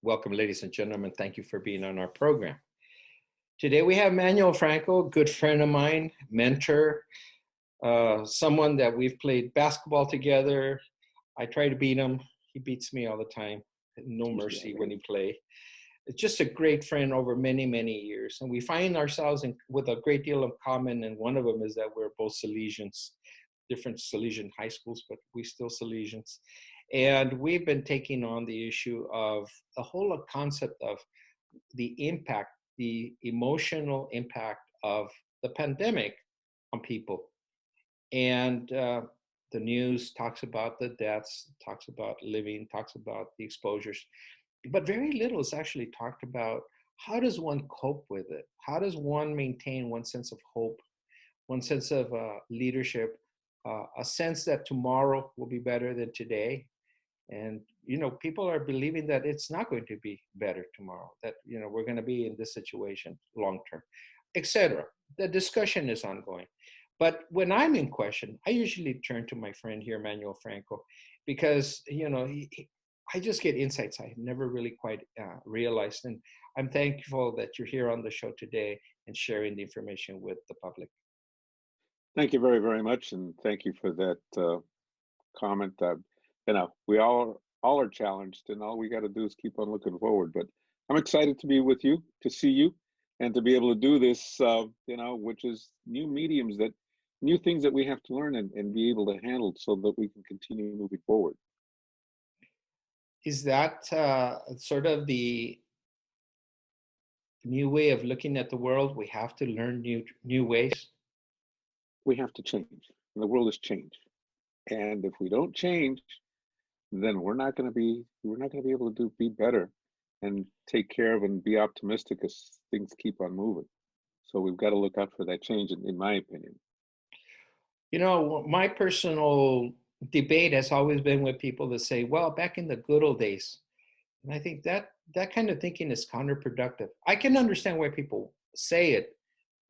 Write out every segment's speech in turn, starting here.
Welcome, ladies and gentlemen. Thank you for being on our program. Today we have Manuel Franco, a good friend of mine, mentor, someone that we've played basketball together. I try to beat him. He beats me all the time. No mercy when he play. It's just a great friend over many, many years. And we find ourselves with a great deal of common. And one of them is that we're both Salesians, different Salesian high schools, but we still Salesians. And we've been taking on the issue of the whole concept of the impact, the emotional impact of the pandemic on people. And the news talks about the deaths, talks about living, talks about the exposures, but very little is actually talked about how does one cope with it? How does one maintain one sense of hope, one sense of leadership, a sense that tomorrow will be better than today? And, people are believing that it's not going to be better tomorrow, that, we're going to be in this situation long term, etc. The discussion is ongoing. But when I'm in question, I usually turn to my friend here, Manuel Franco, because, I just get insights I never really quite realized. And I'm thankful that you're here on the show today and sharing the information with the public. Thank you very, very much. And thank you for that comment. We all are challenged, and all we got to do is keep on looking forward. But I'm excited to be with you, to see you, and to be able to do this, which is new things that we have to learn and be able to handle so that we can continue moving forward. Is that sort of the new way of looking at the world? We have to learn new ways. We have to change. And the world has changed, and if we don't change, then we're not going to be able to be better and take care of and be optimistic as things keep on moving. So we've got to look out for that change, in my opinion. My personal debate has always been with people that say, well, back in the good old days. And I think that kind of thinking is counterproductive. I can understand why people say it,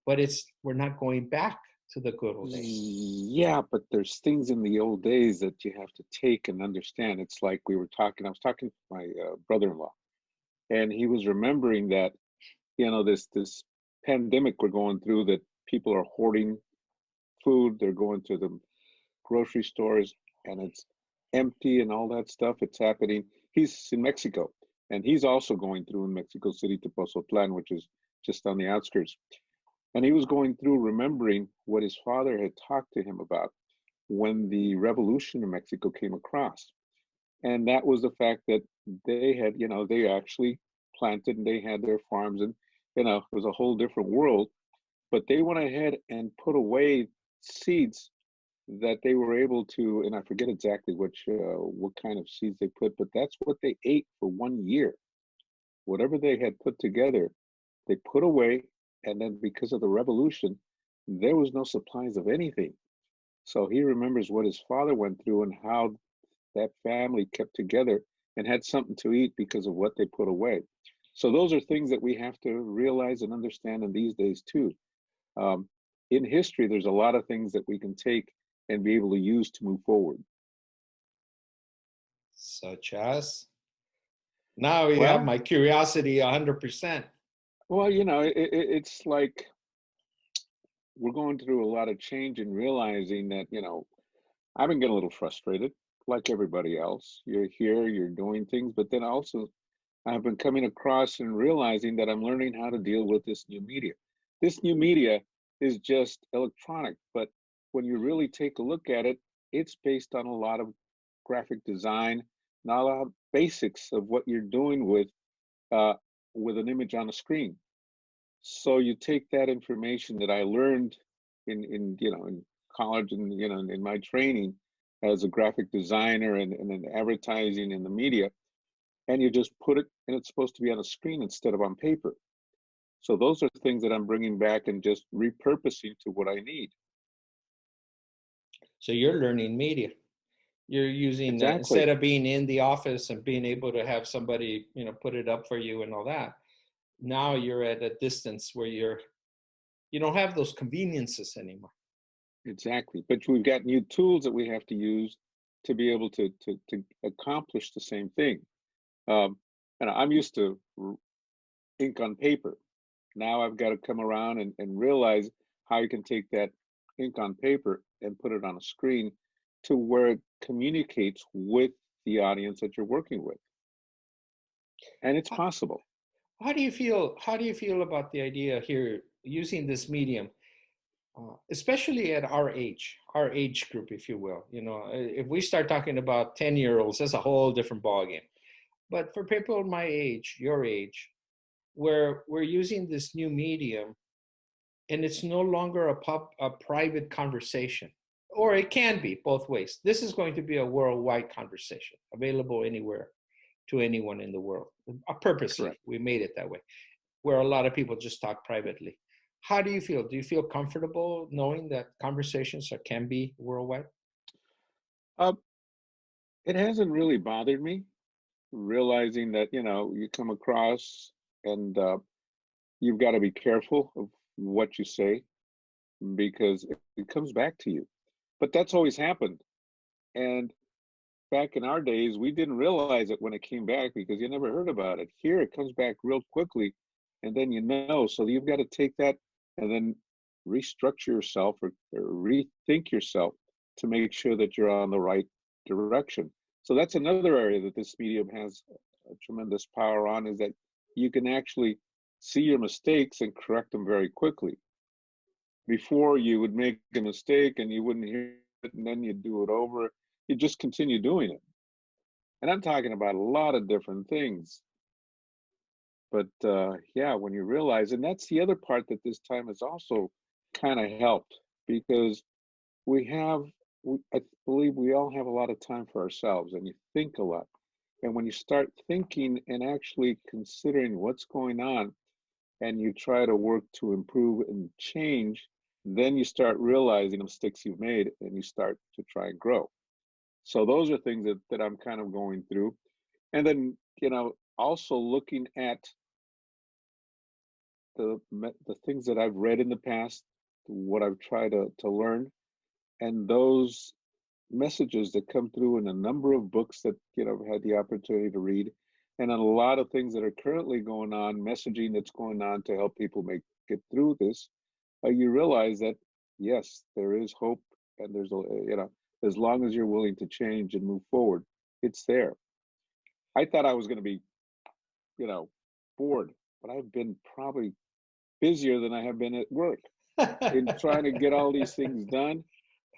but we're not going back to the good old days. Yeah, but there's things in the old days that you have to take and understand. It's like I was talking to my brother-in-law, and he was remembering that, this pandemic we're going through, that people are hoarding food, they're going to the grocery stores and it's empty and all that stuff. It's happening. He's in Mexico, and he's also going through in Mexico City to Pozotlan, which is just on the outskirts. And he was going through remembering what his father had talked to him about when the revolution in Mexico came across. And that was the fact that they had, they actually planted and they had their farms, and, it was a whole different world. But they went ahead and put away seeds that they were able to, and I forget exactly what kind of seeds they put, but that's what they ate for 1 year. Whatever they had put together, they put away, and then because of the revolution, there was no supplies of anything. So he remembers what his father went through and how that family kept together and had something to eat because of what they put away. So those are things that we have to realize and understand in these days too. In history, there's a lot of things that we can take and be able to use to move forward. Such as? Now you have my curiosity 100%. Well, it's like we're going through a lot of change and realizing that, I've been getting a little frustrated like everybody else. You're here, you're doing things, but then also I've been coming across and realizing that I'm learning how to deal with this new media. This new media is just electronic, but when you really take a look at it, it's based on a lot of graphic design, not a lot of basics of what you're doing with an image on a screen. So you take that information that I learned in college and in my training as a graphic designer and in advertising in the media, and you just put it, and it's supposed to be on a screen instead of on paper. So those are things that I'm bringing back and just repurposing to what I need. So you're learning media. You're using Exactly. Instead of being in the office and being able to have somebody, put it up for you and all that. Now you're at a distance where you don't have those conveniences anymore. Exactly. But we've got new tools that we have to use to be able to accomplish the same thing. and I'm used to ink on paper. Now I've got to come around and realize how you can take that ink on paper and put it on a screen to where it communicates with the audience that you're working with. And it's How, possible. how do you feel? How do you feel about the idea here using this medium, especially at our age group, if you will? You know, if we start talking about 10-year-olds, that's a whole different ballgame. But for people my age, your age, where we're using this new medium and it's no longer a private conversation, or it can be both ways. This is going to be a worldwide conversation available anywhere to anyone in the world. Purposely Correct. we made it that way, where a lot of people just talk privately. How do you feel? Do you feel comfortable knowing that conversations can be worldwide? Uh, it hasn't really bothered me, realizing that, you come across and you've got to be careful of what you say because it comes back to you. But that's always happened. And back in our days, we didn't realize it when it came back because you never heard about it. Here, it comes back real quickly, and then you know. So you've got to take that and then restructure yourself or rethink yourself to make sure that you're on the right direction. So that's another area that this medium has a tremendous power on is that you can actually see your mistakes and correct them very quickly. Before you would make a mistake and you wouldn't hear it and then you'd do it over. You just continue doing it. And I'm talking about a lot of different things. But yeah, when you realize, and that's the other part that this time has also kind of helped because we have, I believe we all have a lot of time for ourselves and you think a lot. And when you start thinking and actually considering what's going on and you try to work to improve and change, then you start realizing the mistakes you've made and you start to try and grow. So those are things that I'm kind of going through. And then, also looking at the things that I've read in the past, what I've tried to learn, and those messages that come through in a number of books that I've had the opportunity to read, and a lot of things that are currently going on, messaging that's going on to help people make get through this. You realize that yes, there is hope, and there's as long as you're willing to change and move forward, it's there. I thought I was going to be, you know, bored, but I've been probably busier than I have been at work in trying to get all these things done,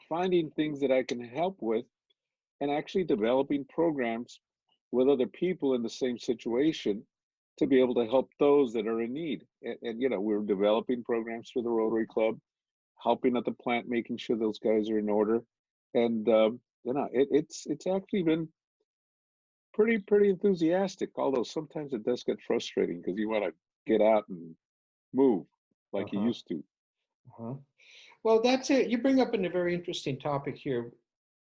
finding things that I can help with, and actually developing programs with other people in the same situation to be able to help those that are in need. And we're developing programs for the Rotary Club, helping at the plant, making sure those guys are in order. And it's actually been pretty enthusiastic. Although sometimes it does get frustrating because you want to get out and move like you Uh-huh. used to. Uh-huh. Well, that's it. You bring up a very interesting topic here.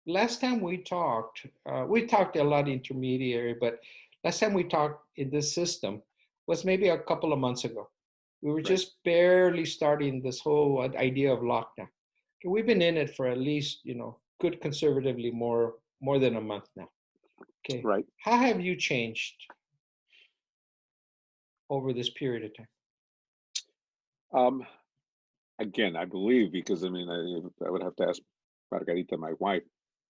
Last time we talked a lot intermediary, but last time we talked in this system was maybe a couple of months ago. We were Right, just barely starting this whole idea of lockdown. Okay, we've been in it for at least, good conservatively more than a month now. Okay. right. How have you changed over this period of time? Um, Again, I believe because I mean I would have to ask Margarita, my wife,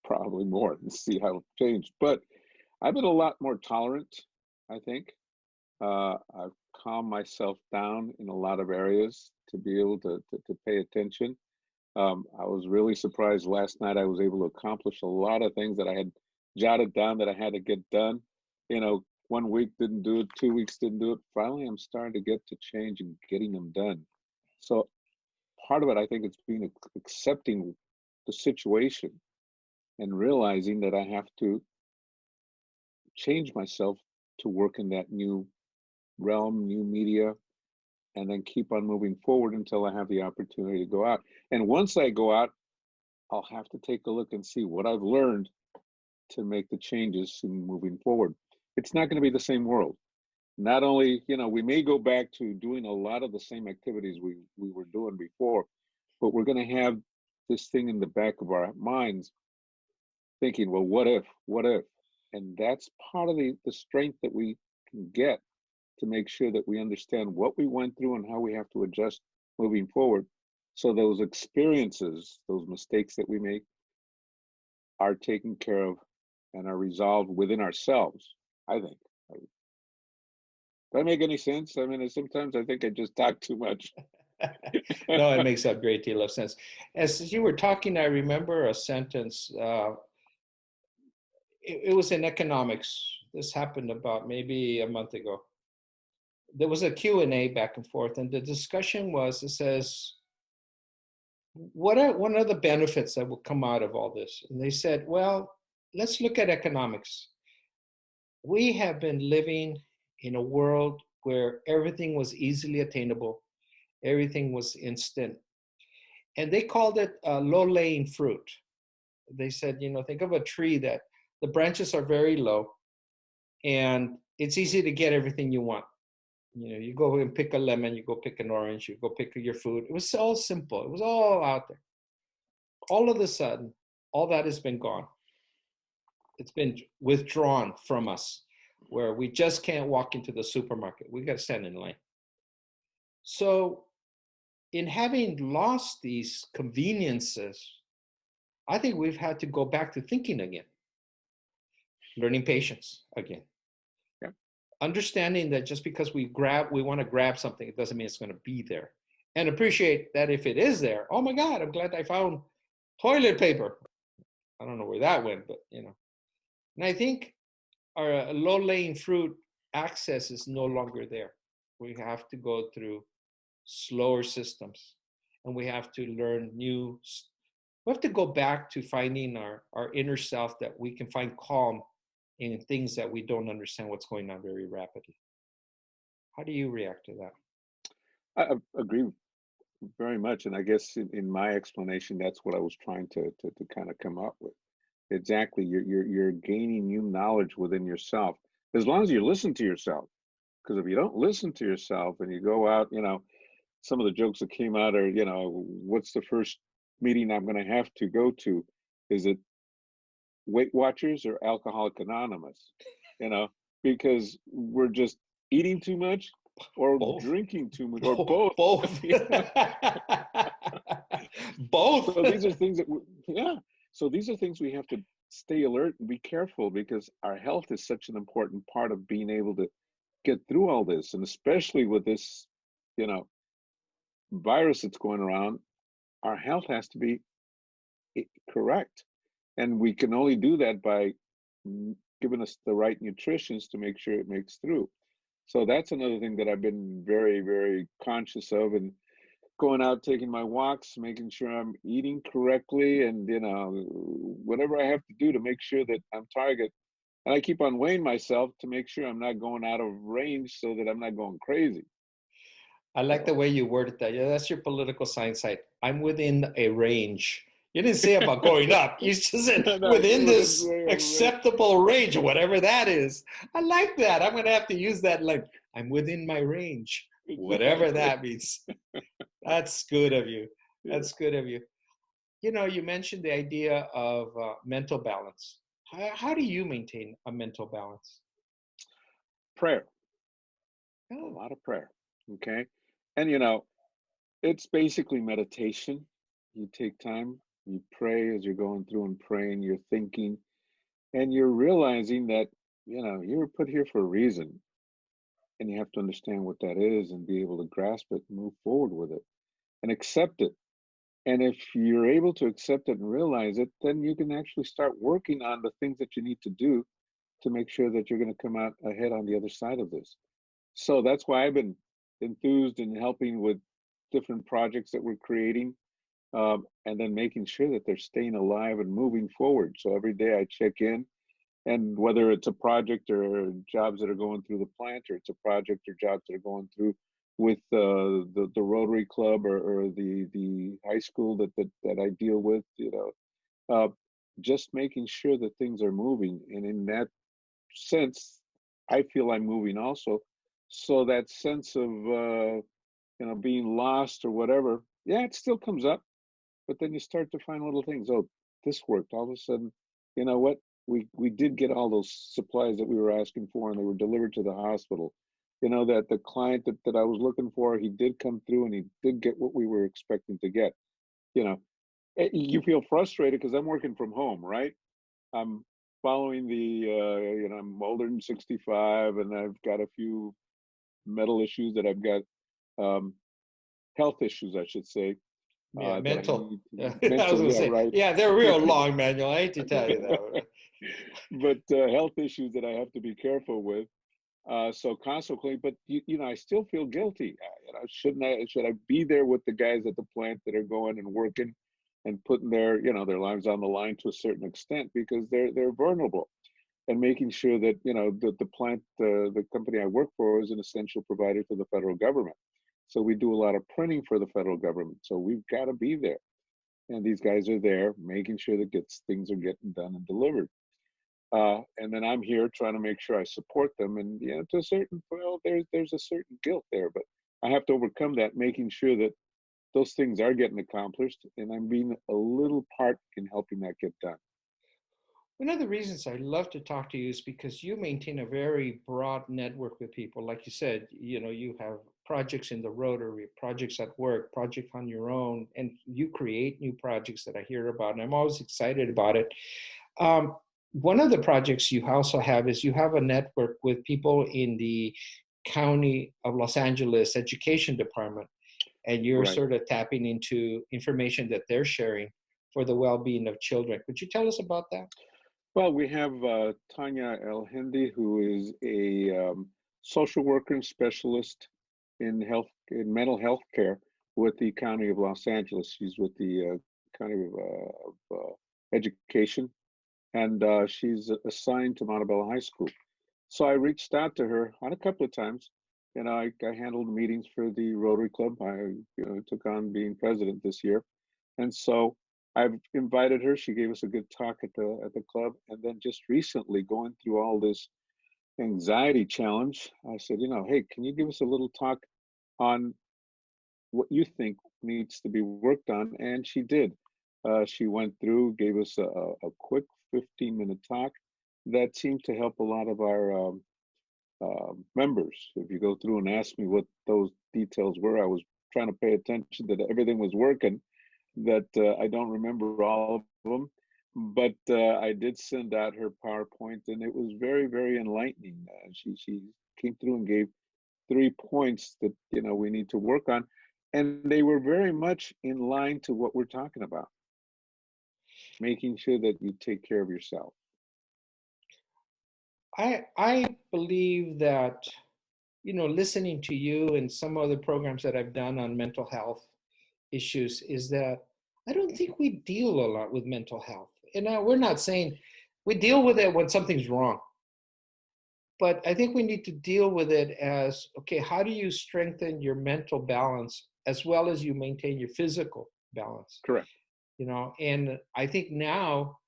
probably more and see how it changed. But I've been a lot more tolerant, I think. I've calmed myself down in a lot of areas to be able to pay attention. I was really surprised last night I was able to accomplish a lot of things that I had jotted down that I had to get done. 1 week didn't do it, 2 weeks didn't do it. Finally, I'm starting to get to change and getting them done. So part of it, I think, it's being accepting the situation and realizing that I have to change myself to work in that new realm, new media, and then keep on moving forward until I have the opportunity to go out. And once I go out, I'll have to take a look and see what I've learned to make the changes in moving forward. It's not going to be the same world. Not only, we may go back to doing a lot of the same activities we were doing before, but we're going to have this thing in the back of our minds thinking, well, what if? And that's part of the strength that we can get to make sure that we understand what we went through and how we have to adjust moving forward. So those experiences, those mistakes that we make, are taken care of and are resolved within ourselves, I think. Does that make any sense? I mean, sometimes I think I just talk too much. No, it makes a great deal of sense. As you were talking, I remember a sentence. It was in economics. This happened about maybe a month ago. There was a Q&A back and forth, and the discussion was, it says, what are the benefits that will come out of all this? And they said, well, let's look at economics. We have been living in a world where everything was easily attainable, everything was instant. And they called it low-laying fruit. They said, think of a tree that the branches are very low and it's easy to get everything you want. You go and pick a lemon, you go pick an orange, you go pick your food. It was all simple. It was all out there. All of a sudden, all that has been gone. It's been withdrawn from us, where we just can't walk into the supermarket. We got to stand in line. So in having lost these conveniences, I think we've had to go back to thinking again, learning patience again. Yeah. Understanding that just because we want to grab something, it doesn't mean it's going to be there. And appreciate that if it is there, oh my God, I'm glad I found toilet paper. I don't know where that went, but And I think our low-laying fruit access is no longer there. We have to go through slower systems, and we have to learn we have to go back to finding our inner self, that we can find calm in things that we don't understand what's going on very rapidly. How do you react to that? I agree very much. And I guess in my explanation, that's what I was trying to kind of come up with. Exactly. You're gaining new knowledge within yourself, as long as you listen to yourself. Because if you don't listen to yourself and you go out, some of the jokes that came out are, what's the first meeting I'm going to have to go to? Is it Weight Watchers or Alcoholic Anonymous? Because we're just eating too much or Both. drinking too much or both. Both. Both. So these are things that, So these are things we have to stay alert and be careful, because our health is such an important part of being able to get through all this. And especially with this, virus that's going around, our health has to be correct. And we can only do that by giving us the right nutritions to make sure it makes through. So that's another thing that I've been very, very conscious of, and going out, taking my walks, making sure I'm eating correctly, and whatever I have to do to make sure that I'm target. And I keep on weighing myself to make sure I'm not going out of range, so that I'm not going crazy. I like the way you worded that. Yeah, that's your political science side. I'm within a range. You didn't say about going up. You just said within this acceptable range, or whatever that is. I like that. I'm going to have to use that. Like, I'm within my range, whatever that means. That's good of you. That's good of you. You mentioned the idea of mental balance. How do you maintain a mental balance? Prayer. A lot of prayer. Okay. And it's basically meditation. You take time, you pray as you're going through and praying, you're thinking, and you're realizing that, you were put here for a reason. And you have to understand what that is and be able to grasp it and move forward with it and accept it. And if you're able to accept it and realize it, then you can actually start working on the things that you need to do to make sure that you're going to come out ahead on the other side of this. So that's why I've been enthused in helping with different projects that we're creating, and then making sure that they're staying alive and moving forward. So every day I check in, and whether it's a project or jobs that are going through the plant, or it's a project or jobs that are going through with the Rotary Club, or the high school that I deal with, just making sure that things are moving. And in that sense, I feel I'm moving also. So that sense of being lost or whatever, yeah, it still comes up, but then you start to find little things. Oh, this worked. All of a sudden, you know what? we did get all those supplies that we were asking for, and they were delivered to the hospital. That the client that I was looking for, he did come through, and he did get what we were expecting to get. You know, you feel frustrated because I'm working from home, right? I'm following I'm older than 65, and I've got a few medical issues that I've got, um, health issues, I should say, Yeah, that I mental. need Yeah, to, I was mental, gonna yeah, say, right. yeah, they're real long, Manuel. I hate to tell you that. But health issues that I have to be careful with. So consequently, but I still feel guilty. Shouldn't I? Should I be there with the guys at the plant that are going and working and putting their lives on the line to a certain extent because they're vulnerable, and making sure that the plant, the company I work for, is an essential provider to the federal government. So we do a lot of printing for the federal government. So we've got to be there, and these guys are there making sure that things are getting done and delivered. And then I'm here trying to make sure I support them. And to a certain, well, there's a certain guilt there, but I have to overcome that, making sure that those things are getting accomplished, and I'm being a little part in helping that get done. One of the reasons I love to talk to you is because you maintain a very broad network with people. Like you said, you have projects in the Rotary, projects at work, projects on your own, and you create new projects that I hear about, and I'm always excited about it. Um, One of the projects you also have is you have a network with people in the County of Los Angeles Education Department, and you're Right. sort of tapping into information that they're sharing for the well-being of children. Could you tell us about that? Well, we have Tanya El Hindi, who is a social worker and specialist in mental health care with the County of Los Angeles. She's with the County of Education, and she's assigned to Montebello High School. So I reached out to her on a couple of times. I handled meetings for the Rotary Club. I took on being president this year, and so I've invited her. She gave us a good talk at the club, and then just recently, going through all this anxiety challenge, I said, hey, can you give us a little talk on what you think needs to be worked on? And she did. She went through, gave us a quick 15-minute talk that seemed to help a lot of our members. If you go through and ask me what those details were, I was trying to pay attention that everything was working, that I don't remember all of them. But I did send out her PowerPoint, and it was very, very enlightening. She came through and gave 3 points that we need to work on, and they were very much in line to what we're talking about. Making sure that you take care of yourself. I believe that, listening to you and some other programs that I've done on mental health issues is that I don't think we deal a lot with mental health. And we're not saying we deal with it when something's wrong, but I think we need to deal with it as, okay, how do you strengthen your mental balance as well as you maintain your physical balance? Correct. And I think now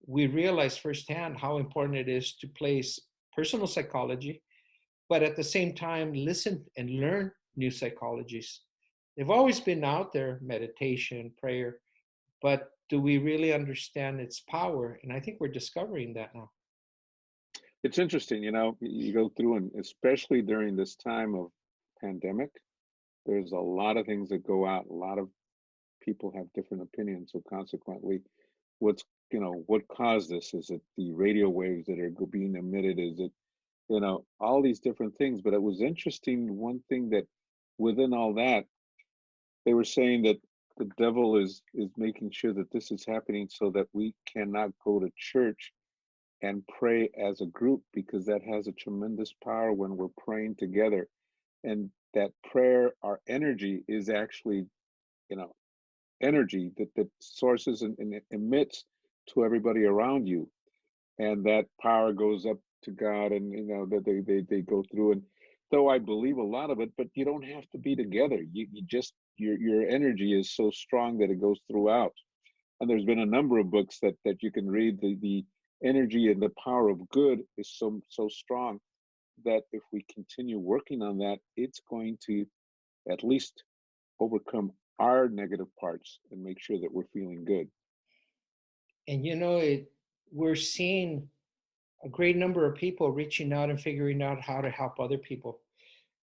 we realize firsthand how important it is to place personal psychology, but at the same time, listen and learn new psychologies. They've always been out there, meditation, prayer, but do we really understand its power? And I think we're discovering that now. It's interesting, you go through, and especially during this time of pandemic, there's a lot of things that go out. A lot of people have different opinions. So consequently, what caused this? Is it the radio waves that are being emitted? Is it, all these different things? But it was interesting. One thing that within all that, they were saying that the devil is making sure that this is happening so that we cannot go to church and pray as a group, because that has a tremendous power when we're praying together. And that prayer, our energy is actually, you know, energy that sources and it emits to everybody around you. And that power goes up to God, and that they go through. And though I believe a lot of it, but you don't have to be together. You just your energy is so strong that it goes throughout. And there's been a number of books that you can read. The energy and the power of good is so strong that if we continue working on that, it's going to at least overcome our negative parts and make sure that we're feeling good. And we're seeing a great number of people reaching out and figuring out how to help other people.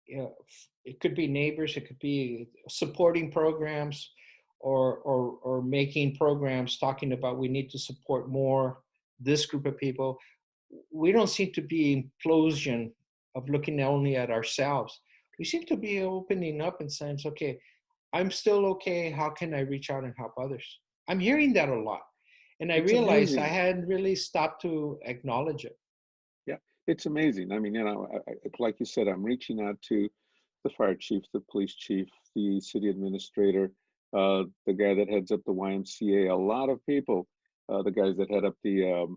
It could be neighbors, it could be supporting programs, or making programs talking about we need to support more this group of people. We don't seem to be implosion of looking only at ourselves. We seem to be opening up and saying, okay, I'm still okay. How can I reach out and help others? I'm hearing that a lot. And I It's realized I amazing. hadn't really stopped to acknowledge it. Yeah, it's amazing. I mean, like you said, I'm reaching out to the fire chief, the police chief, the city administrator, the guy that heads up the YMCA, a lot of people, the guys that head up the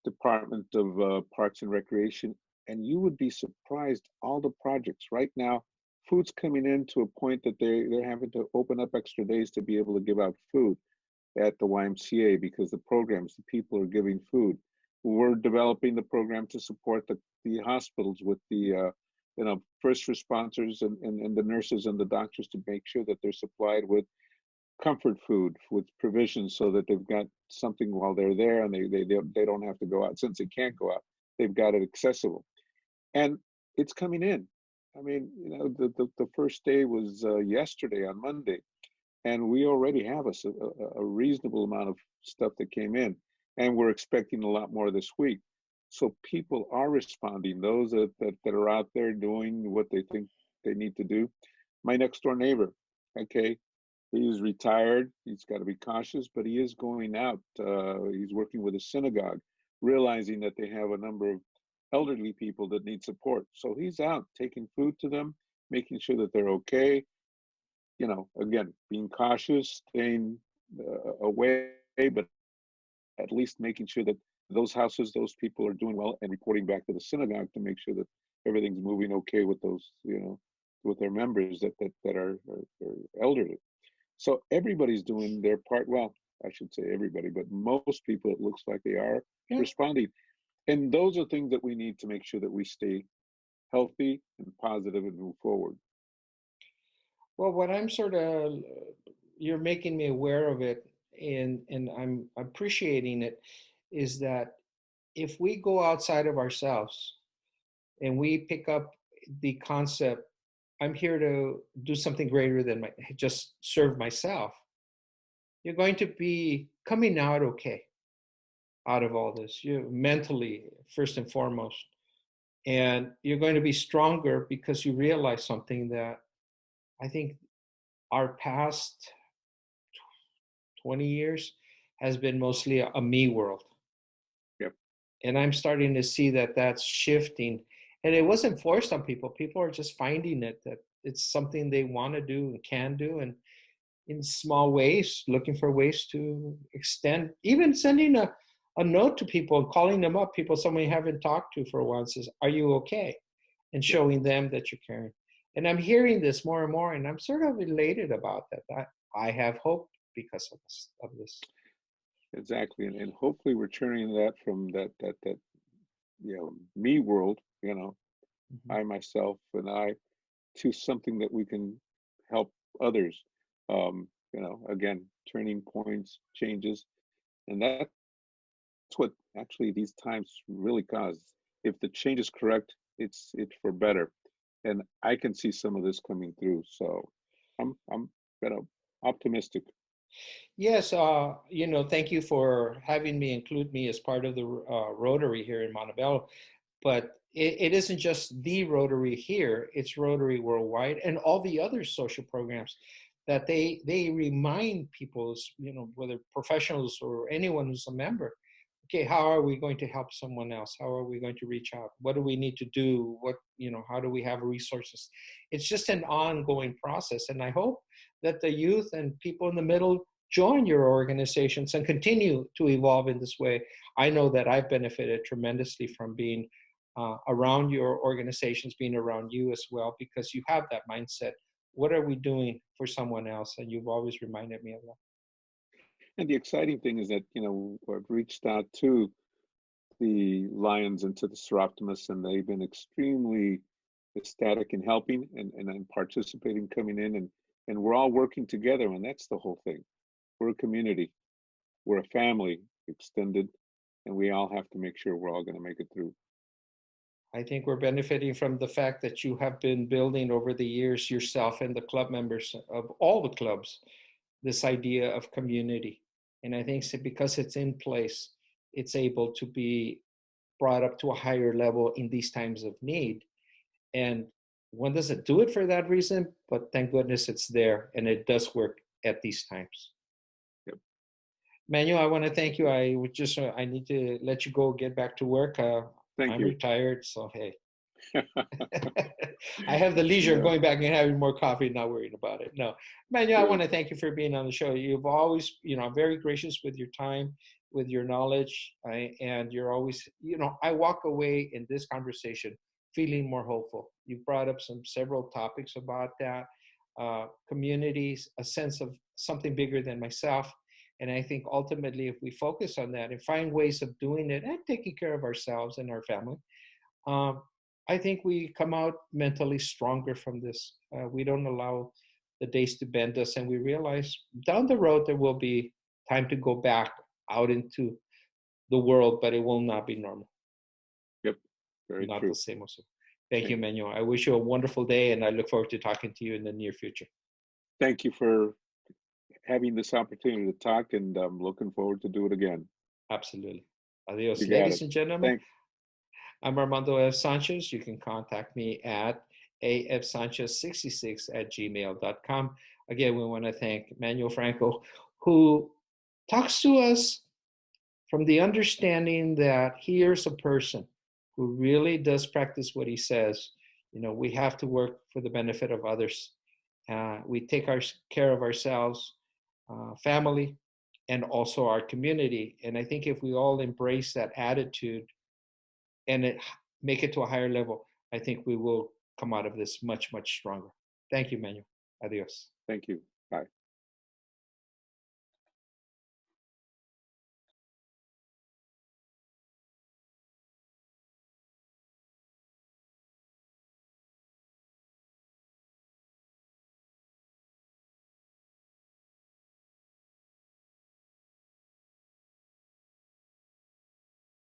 Department of Parks and Recreation. And you would be surprised all the projects right now. Food's coming in to a point that they're having to open up extra days to be able to give out food at the YMCA because the programs, the people are giving food. We're developing the program to support the hospitals with the first responders and the nurses and the doctors to make sure that they're supplied with comfort food with provisions so that they've got something while they're there and they don't have to go out. Since they can't go out, they've got it accessible. And it's coming in. I mean, the first day was yesterday on Monday, and we already have a reasonable amount of stuff that came in, and we're expecting a lot more this week. So people are responding. Those that are out there doing what they think they need to do. My next door neighbor, okay, he's retired. He's got to be cautious, but he is going out. He's working with a synagogue, realizing that they have a number of elderly people that need support. So he's out taking food to them, making sure that they're okay. Again, being cautious, staying away, but at least making sure that those houses, those people are doing well and reporting back to the synagogue to make sure that everything's moving okay with those, with their members that are elderly. So everybody's doing their part. Well, I should say everybody, but most people, it looks like they are Yeah. responding. And those are things that we need to make sure that we stay healthy and positive and move forward. Well, what I'm sort of, you're making me aware of it, and I'm appreciating it, is that if we go outside of ourselves and we pick up the concept, I'm here to do something greater than just serve myself, you're going to be coming out okay out of all this. You mentally, first and foremost, and you're going to be stronger because you realize something that I think our past 20 years has been mostly a me world. Yep. And I'm starting to see that that's shifting. And it wasn't forced on people. People are just finding it, that it's something they want to do and can do. And in small ways, looking for ways to extend, even sending a note to people, calling them up, people someone you haven't talked to for a while, says, are you okay? And Yep. showing them that you're caring. And I'm hearing this more and more, and I'm sort of elated about that. I have hope because of this. Exactly. And hopefully we're turning that from that me world, Mhm. I myself and I, to something that we can help others. Again, turning points, changes, and that's what actually these times really cause. If the change is correct, it's for better, and I can see some of this coming through. So I'm optimistic. Yes, thank you for having me include me as part of the Rotary here in Montebello. But it isn't just the Rotary here; it's Rotary worldwide, and all the other social programs that they remind people, whether professionals or anyone who's a member. Okay, how are we going to help someone else? How are we going to reach out? What do we need to do? How do we have resources? It's just an ongoing process, and I hope that the youth and people in the middle join your organizations and continue to evolve in this way. I know that I've benefited tremendously from being around your organizations, being around you as well, because you have that mindset. What are we doing for someone else? And you've always reminded me of that. And the exciting thing is that I've reached out to the Lions and to the Seroptimus, and they've been extremely ecstatic in helping and participating, coming in, and we're all working together, and that's the whole thing. We're a community, we're a family extended, and we all have to make sure we're all going to make it through. I think we're benefiting from the fact that you have been building over the years, yourself and the club members of all the clubs, this idea of community. And I think because it's in place, it's able to be brought up to a higher level in these times of need. And one doesn't do it for that reason, but thank goodness it's there and it does work at these times. Yep. Manuel, I want to thank you. I need to let you go get back to work. Thank I'm you. retired, so hey. I have the leisure of going back and having more coffee and not worrying about it. No, Manuel, I want to thank you for being on the show. You've always, very gracious with your time, with your knowledge, and you're always, I walk away in this conversation feeling more hopeful. You brought up several topics about that, communities, a sense of something bigger than myself. And I think ultimately, if we focus on that and find ways of doing it and taking care of ourselves and our family, I think we come out mentally stronger from this. We don't allow the days to bend us, and we realize down the road there will be time to go back out into the world, but it will not be normal. Yep, very not true. The same also. Thank you, Manuel. I wish you a wonderful day, and I look forward to talking to you in the near future. Thank you for having this opportunity to talk, and I'm looking forward to do it again. Absolutely. Adios. You got Ladies it. and gentlemen, Thanks. I'm Armando F. Sanchez. You can contact me at afsanchez66@gmail.com. Again, we want to thank Manuel Franco, who talks to us from the understanding that here's a person who really does practice what he says. We have to work for the benefit of others. We take care of ourselves, family, and also our community. And I think if we all embrace that attitude and make it to a higher level, I think we will come out of this much, much stronger. Thank you, Manuel. Adios. Thank you.